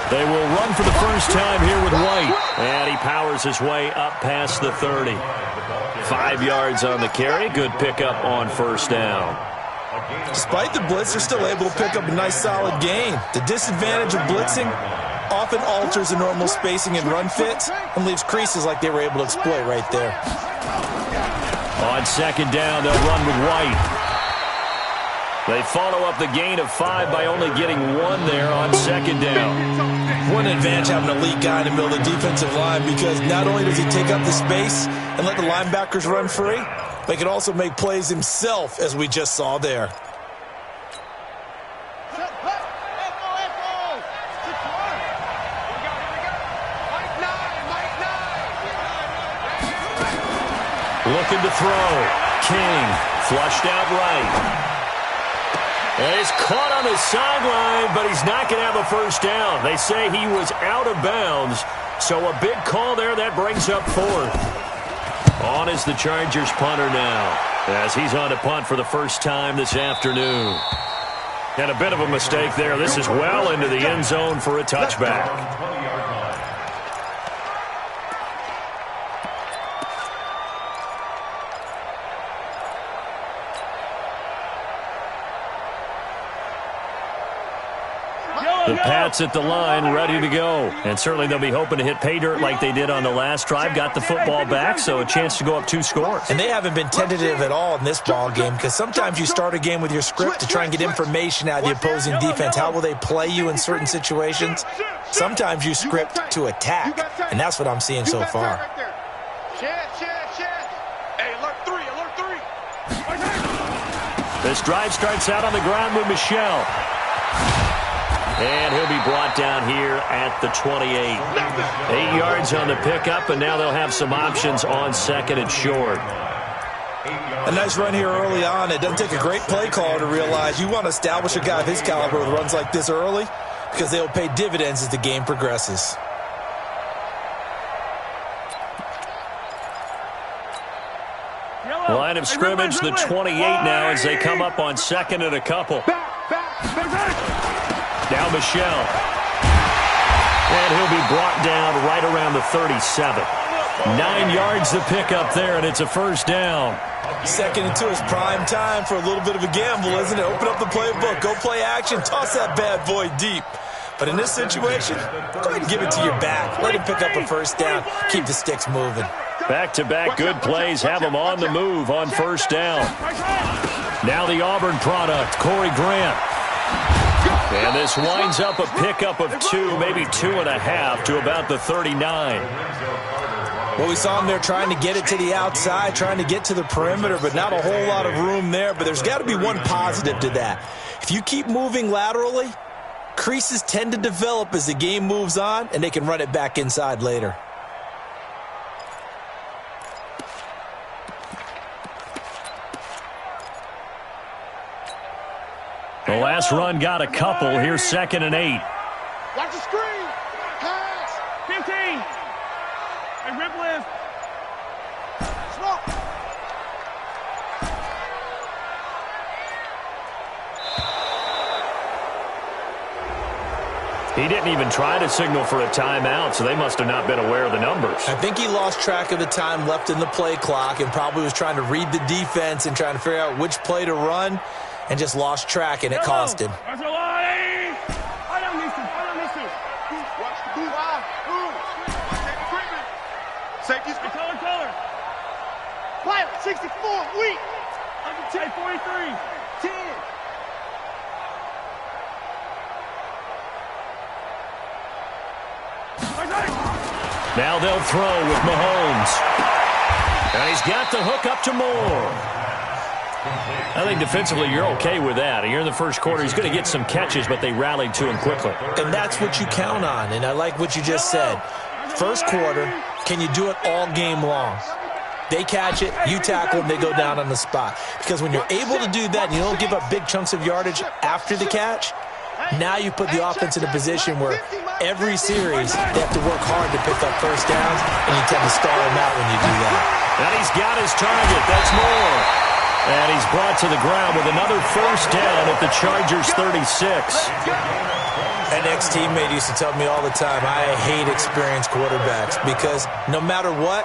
They will run for the first time here with White. And he powers his way up past the 30. 5 yards on the carry. Good pickup on first down. Despite the blitz, they're still able to pick up a nice solid gain. The disadvantage of blitzing often alters the normal spacing and run fits and leaves creases like they were able to exploit right there. On second down, they'll run with White. They follow up the gain of 5 by only getting 1 there on second down. What an advantage having an elite guy in the middle of the defensive line, because not only does he take up the space and let the linebackers run free, but he can also make plays himself, as we just saw there. Looking to throw. King flushed out right. And he's caught on the sideline, but he's not going to have a first down. They say he was out of bounds, so a big call there. That brings up 4th. On is the Chargers punter now, as he's on to punt for the first time this afternoon. And a bit of a mistake there. This is well into the end zone for a touchback. The Pats at the line, ready to go. And certainly they'll be hoping to hit pay dirt like they did on the last drive. Got the football back, so a chance to go up 2 scores. And they haven't been tentative at all in this ball game, because sometimes you start a game with your script to try and get information out of the opposing defense. How will they play you in certain situations? Sometimes you script to attack, and that's what I'm seeing so far. This drive starts out on the ground with Michel. And he'll be brought down here at the 28. 8 yards on the pickup, and now they'll have some options on second and short. A nice run here early on. It doesn't take a great play caller to realize you want to establish a guy of his caliber with runs like this early, because they'll pay dividends as the game progresses. Line of scrimmage, the 28 now, as they come up on second and a couple. Now Michel. And he'll be brought down right around the 37. 9 yards to pick up there, and it's a first down. Second and 2 is prime time for a little bit of a gamble, isn't it? Open up the playbook, go play action, toss that bad boy deep. But in this situation, go ahead and give it to your back. Let him pick up a first down, keep the sticks moving. Back-to-back good plays have them on the move on first down. Now the Auburn product, Corey Grant. And this winds up a pickup of 2, maybe 2.5 to about the 39. Well, we saw him there trying to get it to the outside, trying to get to the perimeter, but not a whole lot of room there. But there's got to be one positive to that. If you keep moving laterally, creases tend to develop as the game moves on, and they can run it back inside later. The last run got a couple. Here's second and 8. Watch the screen. Pass. 15. And rip lift. Smoke. He didn't even try to signal for a timeout, so they must have not been aware of the numbers. I think he lost track of the time left in the play clock and probably was trying to read the defense and trying to figure out which play to run, and just lost track, and it cost him. I don't need to. Watch the move. Take equipment. Safety's color. Pilot, 64, weak. 10, 43, 10. Now they'll throw with Mahomes. And he's got the hook up to Moore. I think defensively you're okay with that. Here in the first quarter, he's going to get some catches, but they rallied to him quickly. And that's what you count on, and I like what you just said. First quarter, can you do it all game long? They catch it, you tackle them, they go down on the spot. Because when you're able to do that and you don't give up big chunks of yardage after the catch, now you put the offense in a position where every series they have to work hard to pick up first downs, and you tend to stall them out when you do that. And he's got his target. That's Moore. And he's brought to the ground with another first down at the Chargers' 36. An ex-teammate used to tell me all the time, I hate experienced quarterbacks because no matter what,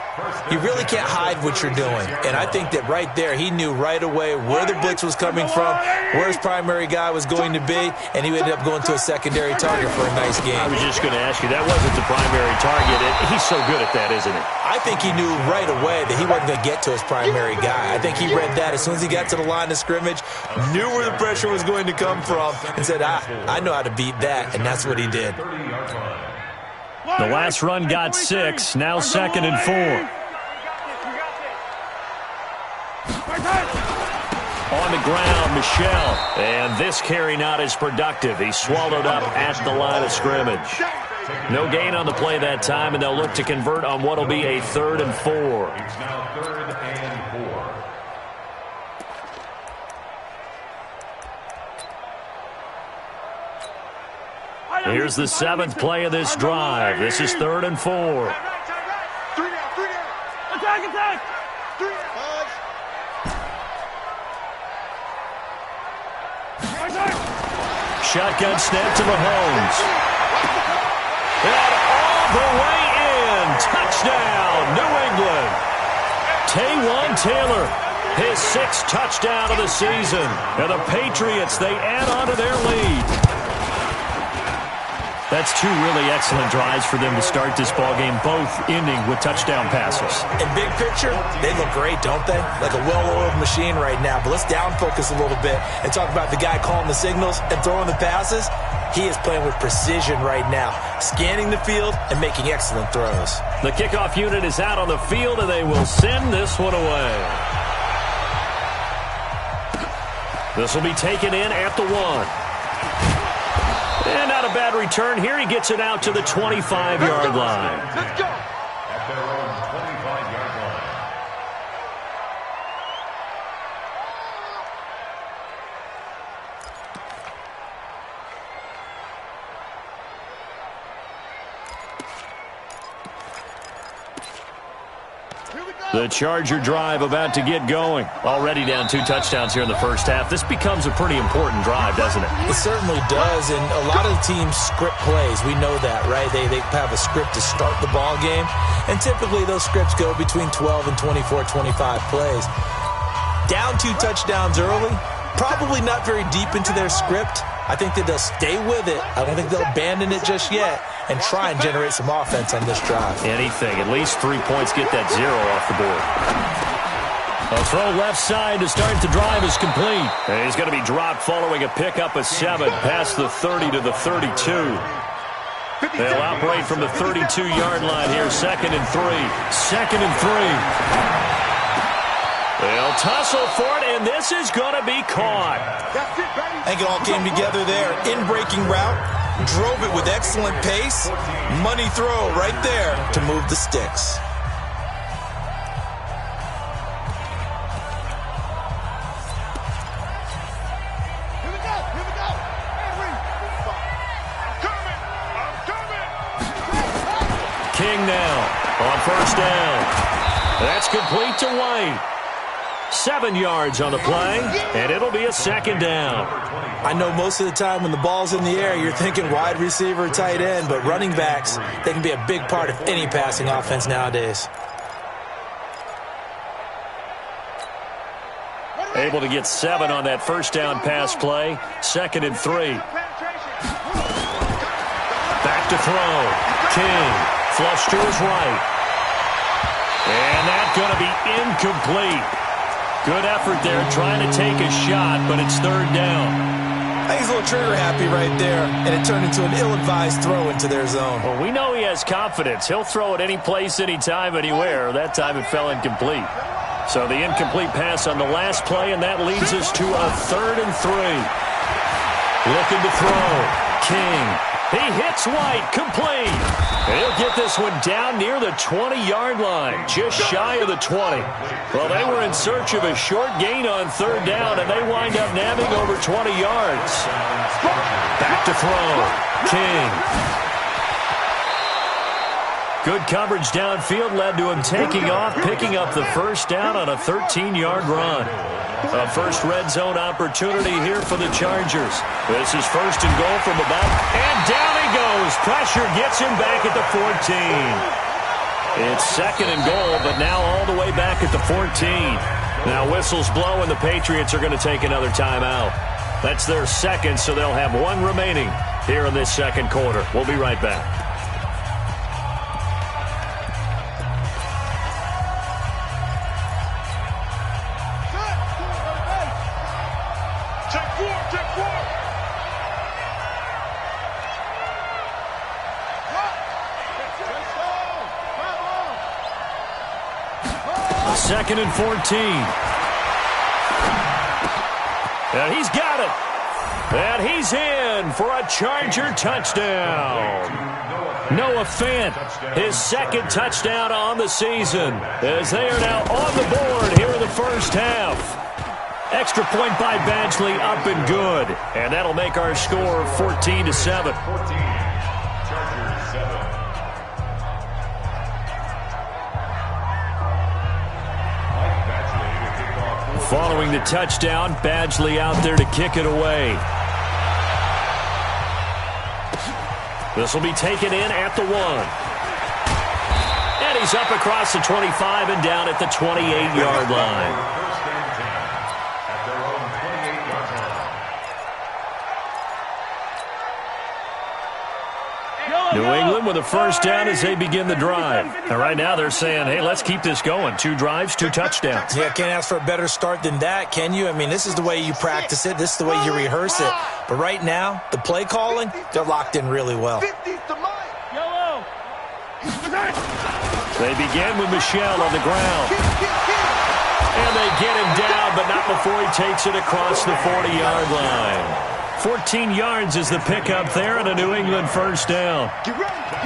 you really can't hide what you're doing. And I think that right there, he knew right away where the blitz was coming from, where his primary guy was going to be, and he ended up going to a secondary target for a nice game. I was just going to ask you, that wasn't the primary target. He's so good at that, isn't he? I think he knew right away that he wasn't going to get to his primary guy. I think he read that as soon as he got to the line of scrimmage, knew where the pressure was going to come from, and said, I know how to beat that, and that's what he did. The last run got 6, now 2nd and 4. On the ground, Michel, and this carry not as productive. He's swallowed up at the line of scrimmage. No gain on the play that time, and they'll look to convert on what will be a 3rd and 4. It's now 3rd and 4. Here's the 7th play of this drive. This is 3rd and 4. 3 down. Attack. 3 down. Shotgun snap to Mahomes. And all the way in. Touchdown, New England. Taywan Taylor, his 6th touchdown of the season. And the Patriots, they add on to their lead. That's 2 really excellent drives for them to start this ballgame, both ending with touchdown passes. In big picture, they look great, don't they? Like a well-oiled machine right now. But let's down focus a little bit and talk about the guy calling the signals and throwing the passes. He is playing with precision right now, scanning the field and making excellent throws. The kickoff unit is out on the field, and they will send this one away. This will be taken in at the 1. And not a bad return here. He gets it out to the 25-yard line. Let's go. At their own 25-yard line. The Charger drive about to get going. Already down 2 touchdowns here in the first half. This becomes a pretty important drive, doesn't it? It certainly does, and a lot of teams script plays. We know that, right? They have a script to start the ball game, and typically those scripts go between 12 and 24, 25 plays. Down 2 touchdowns early, probably not very deep into their script. I think that they'll stay with it. I don't think they'll abandon it just yet and try and generate some offense on this drive. Anything. At least 3 points, get that 0 off the board. A throw left side to start the drive is complete. And he's going to be dropped following a pickup of 7 past the 30 to the 32. They'll operate from the 32-yard line here. 2nd and 3. 2nd and 3. They'll tussle for it, and this is going to be caught. I think it all came together there. In-breaking route, drove it with excellent pace. Money throw right there to move the sticks. Here we go. I'm coming. King now on 1st down. That's complete to White. 7 yards on the play, and it'll be a 2nd down. I know most of the time when the ball's in the air, you're thinking wide receiver, tight end, but running backs, they can be a big part of any passing offense nowadays. Able to get 7 on that 1st down pass play. 2nd and 3. Back to throw. King, flush to his right. And that's going to be incomplete. Good effort there, trying to take a shot, but it's 3rd down. I think he's a little trigger happy right there, and it turned into an ill-advised throw into their zone. Well, we know he has confidence. He'll throw it any place, anytime, anywhere. That time it fell incomplete. So the incomplete pass on the last play, and that leads us to a 3rd and 3. Looking to throw. King. He hits White, complete. He'll get this one down near the 20-yard line, just shy of the 20. Well, they were in search of a short gain on 3rd down, and they wind up nabbing over 20 yards. Back to throw. King. Good coverage downfield led to him taking off, picking up the first down on a 13-yard run. A first red zone opportunity here for the Chargers. This is first and goal from about, and down he goes. Pressure gets him back at the 14. It's second and goal, but now all the way back at the 14. Now whistles blow, and the Patriots are going to take another timeout. That's their second, so they'll have one remaining here in this second quarter. We'll be right back. Second and 14. And he's got it. And he's in for a Charger touchdown. Noah Fant, his second touchdown on the season, as they are now on the board here in the first half. Extra point by Badgley, up and good. And that'll make our score 14-7. Following the touchdown, Badgley out there to kick it away. This will be taken in at the 1. And he's up across the 25 and down at the 28-yard line. New England with a first down as they begin the drive. And right now they're saying, hey, let's keep this going. 2 drives, 2 touchdowns. Yeah, can't ask for a better start than that, can you? I mean, this is the way you practice it. This is the way you rehearse it. But right now, the play calling, they're locked in really well. They begin with Michel on the ground. And they get him down, but not before he takes it across the 40-yard line. 14 yards is the pickup there and a New England first down.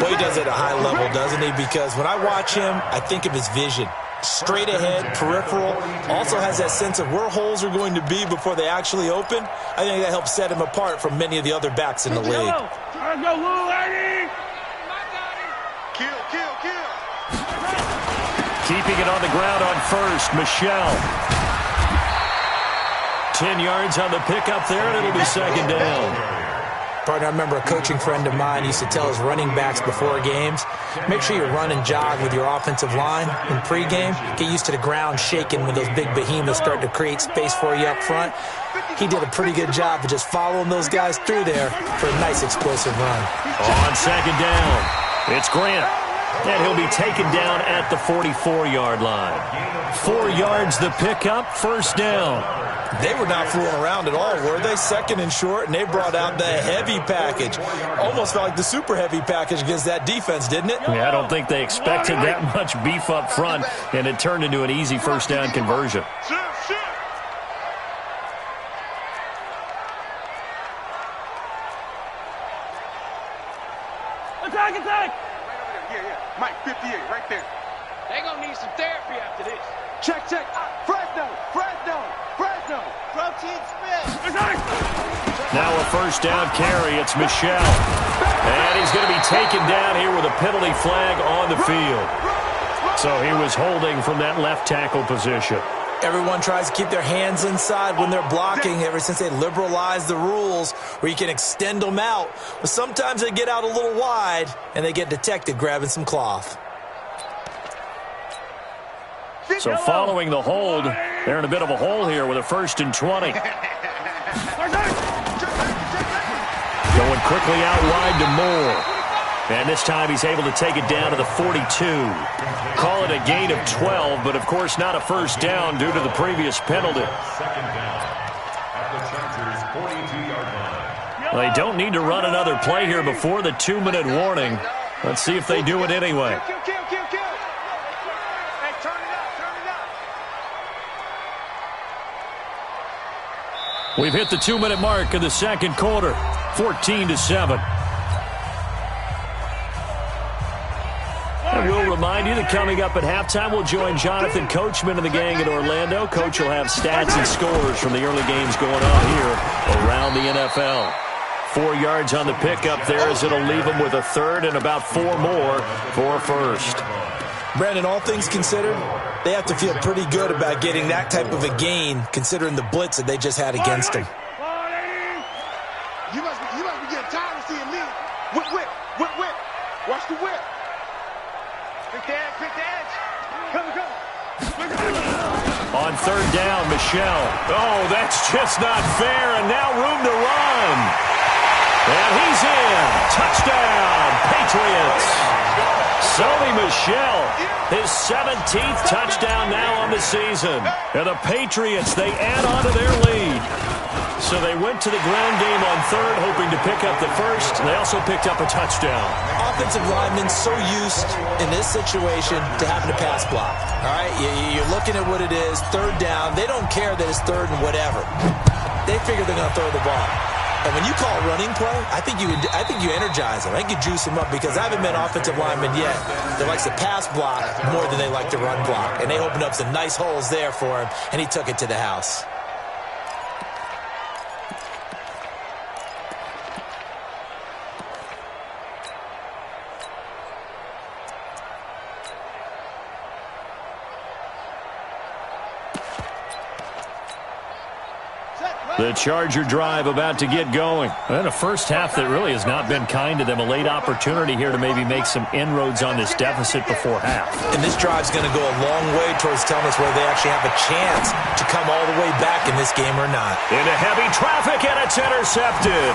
Well, he does it at a high level, doesn't he? Because when I watch him, I think of his vision. Straight ahead, peripheral. Also has that sense of where holes are going to be before they actually open. I think that helps set him apart from many of the other backs in the league. Keeping it on the ground on first, Michel. 10 yards on the pickup there, and it'll be second down. Partner, I remember a coaching friend of mine used to tell his running backs before games, make sure you run and jog with your offensive line in pregame. Get used to the ground shaking when those big behemoths start to create space for you up front. He did a pretty good job of just following those guys through there for a nice explosive run. On second down, it's Grant. And he'll be taken down at the 44-yard line. 4 yards the pickup, first down. They were not fooling around at all, were they? Second and short, and they brought out the heavy package. Almost felt like the super heavy package against that defense, didn't it? Yeah, I don't think they expected that much beef up front, and it turned into an easy first down conversion. Attack! Yeah. Mike, 58, right there. They're going to need some therapy after this. Check. Fresno. Protein Smith. Now a first down carry. It's Michel. And he's going to be taken down here with a penalty flag on the field. So he was holding from that left tackle position. Everyone tries to keep their hands inside when they're blocking ever since they liberalized the rules where you can extend them out. But sometimes they get out a little wide and they get detected grabbing some cloth. So following the hold, they're in a bit of a hole here with a 1st and 20. Going quickly out wide to Moore. And this time he's able to take it down to the 42. Call it a gain of 12, but of course not a first down due to the previous penalty. Well, they don't need to run another play here before the 2-minute warning. Let's see if they do it anyway. We've hit the 2-minute mark of the second quarter, 14-7. And we'll remind you that coming up at halftime, we'll join Jonathan Coachman and the gang in Orlando. Coach will have stats and scores from the early games going on here around the NFL. 4 yards on the pickup there, as it'll leave them with a third and about 4 more for first. Brandon, all things considered, they have to feel pretty good about getting that type of a gain, considering the blitz that they just had against them. You must be getting tired of seeing me. Whip. Watch the whip. Pick the edge. Come. On third down, Michel. Oh, that's just not fair, and now room to run. And he's in. Touchdown, Patriots. Sony Michel, his 17th touchdown now on the season. And the Patriots, they add on to their lead. So they went to the ground game on third, hoping to pick up the first. They also picked up a touchdown. Offensive linemen so used in this situation to having to pass block. All right, you're looking at what it is, third down. They don't care that it's third and whatever. They figure they're going to throw the ball. And when you call running play, I think you energize them. I think you juice them up, because I haven't met offensive linemen yet that likes to pass block more than they like to run block. And they opened up some nice holes there for him, and he took it to the house. The Charger drive about to get going. And a first half that really has not been kind to them. A late opportunity here to maybe make some inroads on this deficit before half. And this drive's going to go a long way towards telling us whether they actually have a chance to come all the way back in this game or not. Into heavy traffic, and it's intercepted.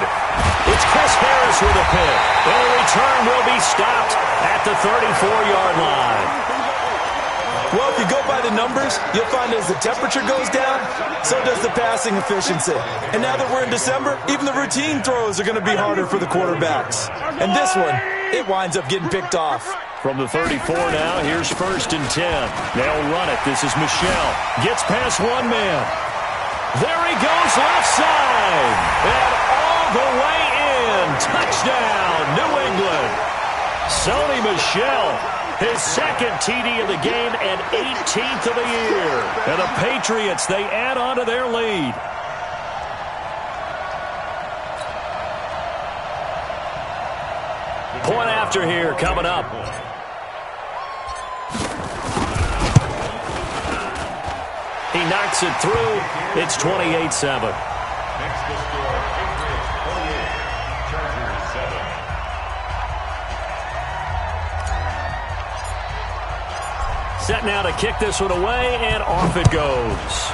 It's Chris Harris with a pick. And the return will be stopped at the 34-yard line. Well, if you go by the numbers, you'll find as the temperature goes down, so does the passing efficiency. And now that we're in December, even the routine throws are going to be harder for the quarterbacks. And this one, it winds up getting picked off. From the 34 now, here's 1st and 10. They'll run it. This is Michel. Gets past one man. There he goes, left side. And all the way in. Touchdown, New England. Sony Michel. His second TD of the game and 18th of the year. And the Patriots, they add on to their lead. Point after here coming up. He knocks it through. It's 28-7. Next to score, Patriots 28, Chargers 7. Set now to kick this one away, and off it goes.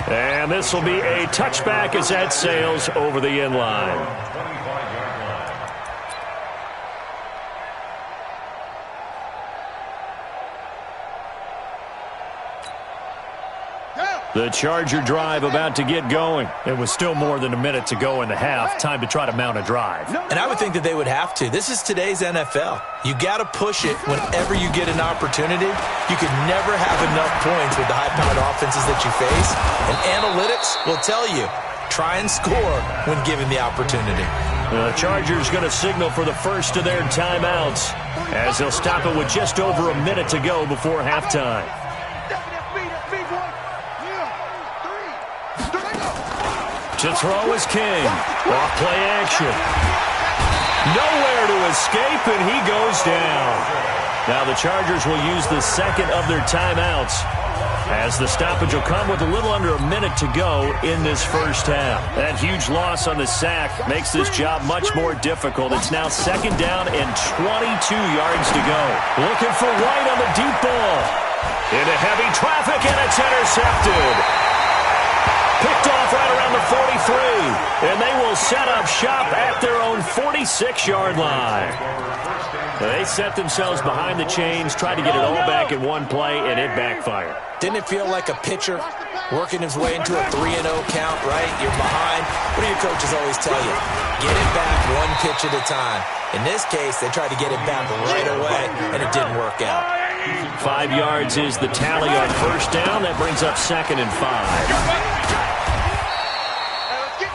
And this will be a touchback as that sails over the end line. 25-yard line. The Charger drive about to get going. It was still more than a minute to go in the half. Time to try to mount a drive. And I would think that they would have to. This is today's NFL. You got to push it whenever you get an opportunity. You could never have enough points with the high-powered offenses that you face. And analytics will tell you, try and score when given the opportunity. The Chargers going to signal for the first of their timeouts, as they'll stop it with just over a minute to go before halftime. To throw is King. Off play action. Nowhere to escape, and he goes down. Now the Chargers will use the second of their timeouts, as the stoppage will come with a little under a minute to go in this first half. That huge loss on the sack makes this job much more difficult. It's now 2nd down and 22 yards to go. Looking for White on the deep ball. Into heavy traffic, and it's intercepted. Picked off right around the 43, and they will set up shop at their own 46-yard line. They set themselves behind the chains, tried to get it all back in one play, and it backfired. Didn't it feel like a pitcher working his way into a 3-0 count, right? You're behind. What do your coaches always tell you? Get it back one pitch at a time. In this case, they tried to get it back right away, and it didn't work out. 5 yards is the tally on first down. That brings up 2nd and 5.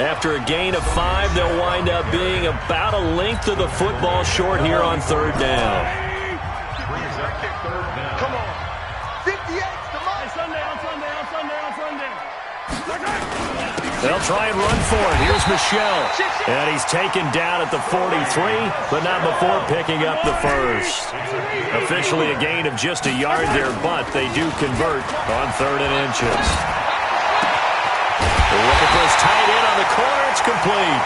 After a gain of 5, they'll wind up being about a length of the football short here on third down. Come on. 58's the most. Sunday. They'll try and run for it. Here's Michelle. And he's taken down at the 43, but not before picking up the first. Officially a gain of just a yard there, but they do convert on 3rd and inches. They're looking for his tight end on the corner. It's complete.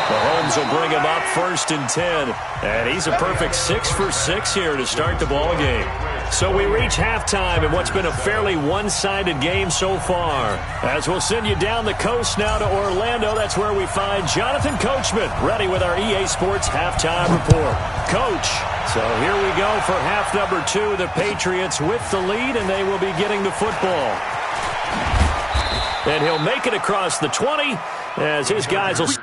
Mahomes will bring him up 1st and 10. And he's a perfect 6 for 6 here to start the ball game. So we reach halftime in what's been a fairly one-sided game so far. As we'll send you down the coast now to Orlando, that's where we find Jonathan Coachman ready with our EA Sports halftime report. Coach, so here we go for half number 2. The Patriots with the lead, and they will be getting the football. And he'll make it across the 20 as his guys will...